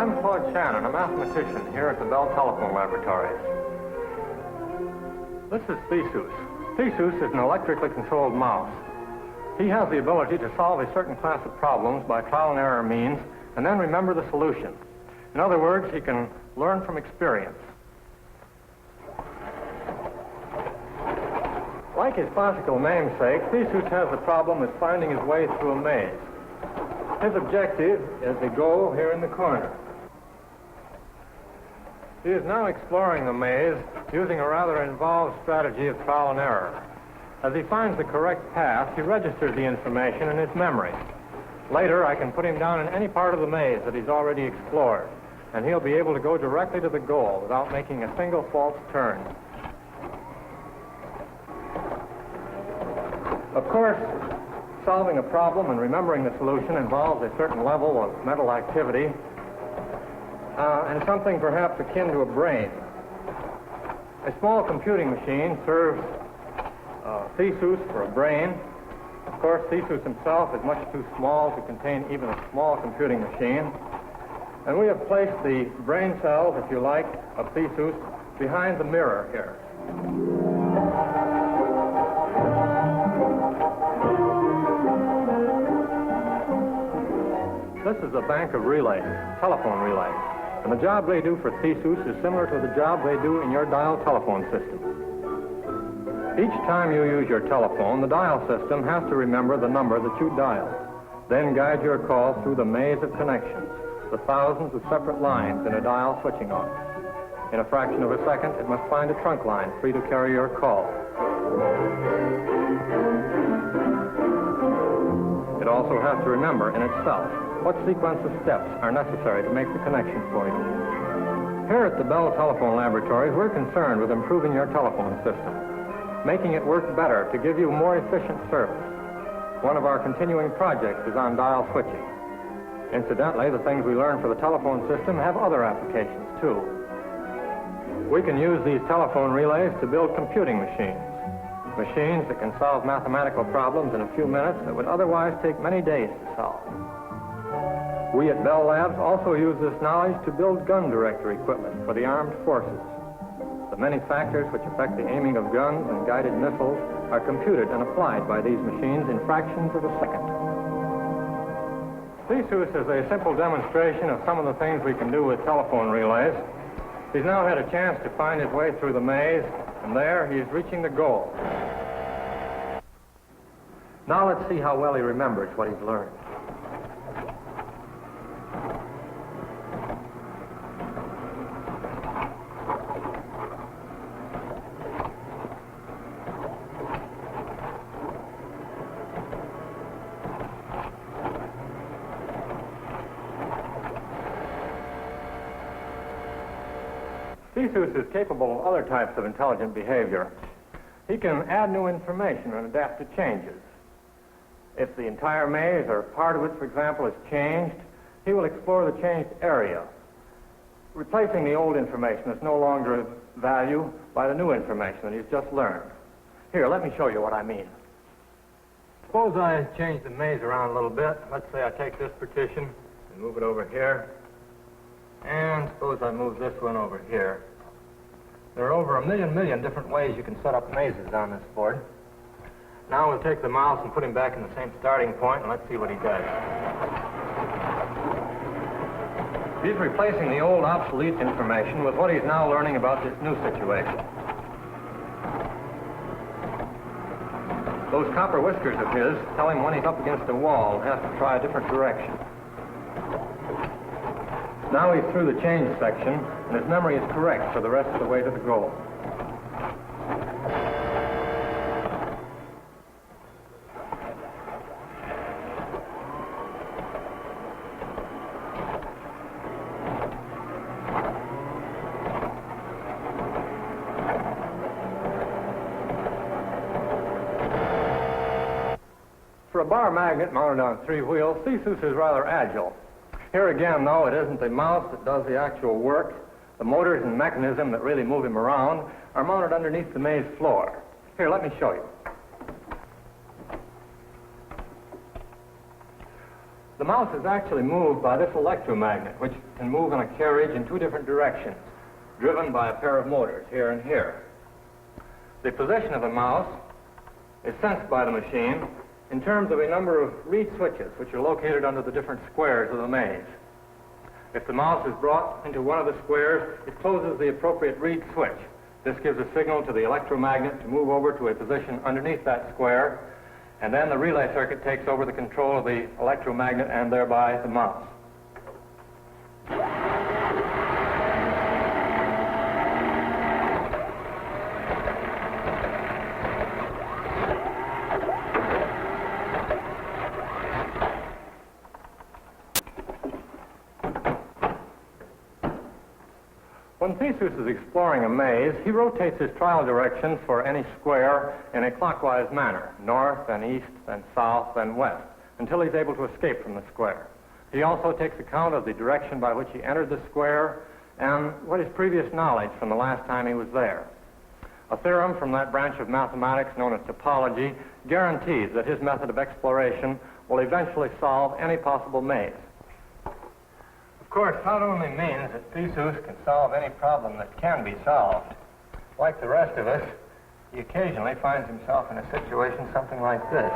I'm Claude Shannon, a mathematician here at the Bell Telephone Laboratories. This is Theseus. Theseus is an electrically controlled mouse. He has the ability to solve a certain class of problems by trial and error means and then remember the solution. In other words, he can learn from experience. Like his classical namesake, Theseus has the problem of finding his way through a maze. His objective is the goal here in the corner. He is now exploring the maze using a rather involved strategy of trial and error. As he finds the correct path, he registers the information in his memory. Later, I can put him down in any part of the maze that he's already explored, and he'll be able to go directly to the goal without making a single false turn. Of course, solving a problem and remembering the solution involves a certain level of mental activity and something perhaps akin to a brain. A small computing machine serves Theseus for a brain. Of course, Theseus himself is much too small to contain even a small computing machine. And we have placed the brain cells, if you like, of Theseus behind the mirror here. This is a bank of relays, telephone relays. And the job they do for Theseus is similar to the job they do in your dial telephone system. Each time you use your telephone, the dial system has to remember the number that you dialed, then guide your call through the maze of connections, the thousands of separate lines in a dial switching office. In a fraction of a second, it must find a trunk line free to carry your call. It also has to remember in itself what sequence of steps are necessary to make the connection for you. Here at the Bell Telephone Laboratories, we're concerned with improving your telephone system, making it work better to give you more efficient service. One of our continuing projects is on dial switching. Incidentally, the things we learn for the telephone system have other applications, too. We can use these telephone relays to build computing machines, machines that can solve mathematical problems in a few minutes that would otherwise take many days to solve. We at Bell Labs also use this knowledge to build gun director equipment for the armed forces. The many factors which affect the aiming of guns and guided missiles are computed and applied by these machines in fractions of a second. Theseus is a simple demonstration of some of the things we can do with telephone relays. He's now had a chance to find his way through the maze, and there he's reaching the goal. Now let's see how well he remembers what he's learned. Theseus is capable of other types of intelligent behavior. He can add new information and adapt to changes. If the entire maze or part of it, for example, is changed, he will explore the changed area, replacing the old information that's no longer of value by the new information that he's just learned. Here, let me show you what I mean. Suppose I change the maze around a little bit. Let's say I take this partition and move it over here. And suppose I move this one over here. There are over a million different ways you can set up mazes on this board. Now we'll take the mouse and put him back in the same starting point, and let's see what he does. He's replacing the old obsolete information with what he's now learning about this new situation. Those copper whiskers of his tell him when he's up against a wall and has to try a different direction. Now he's through the change section, and his memory is correct for the rest of the way to the goal. For a bar magnet mounted on 3 wheels, Theseus is rather agile. Here again, though, it isn't the mouse that does the actual work. The motors and mechanism that really move him around are mounted underneath the maze floor. Here, let me show you. The mouse is actually moved by this electromagnet, which can move in a carriage in two different directions, driven by a pair of motors here and here. The position of the mouse is sensed by the machine in terms of a number of reed switches, which are located under the different squares of the maze. If the mouse is brought into one of the squares, it closes the appropriate reed switch. This gives a signal to the electromagnet to move over to a position underneath that square, and then the relay circuit takes over the control of the electromagnet and thereby the mouse. When Theseus is exploring a maze, he rotates his trial directions for any square in a clockwise manner, north and east and south and west, until he's able to escape from the square. He also takes account of the direction by which he entered the square and what his previous knowledge from the last time he was there. A theorem from that branch of mathematics known as topology guarantees that his method of exploration will eventually solve any possible maze. Of course, not only means that Theseus can solve any problem that can be solved. Like the rest of us, he occasionally finds himself in a situation something like this.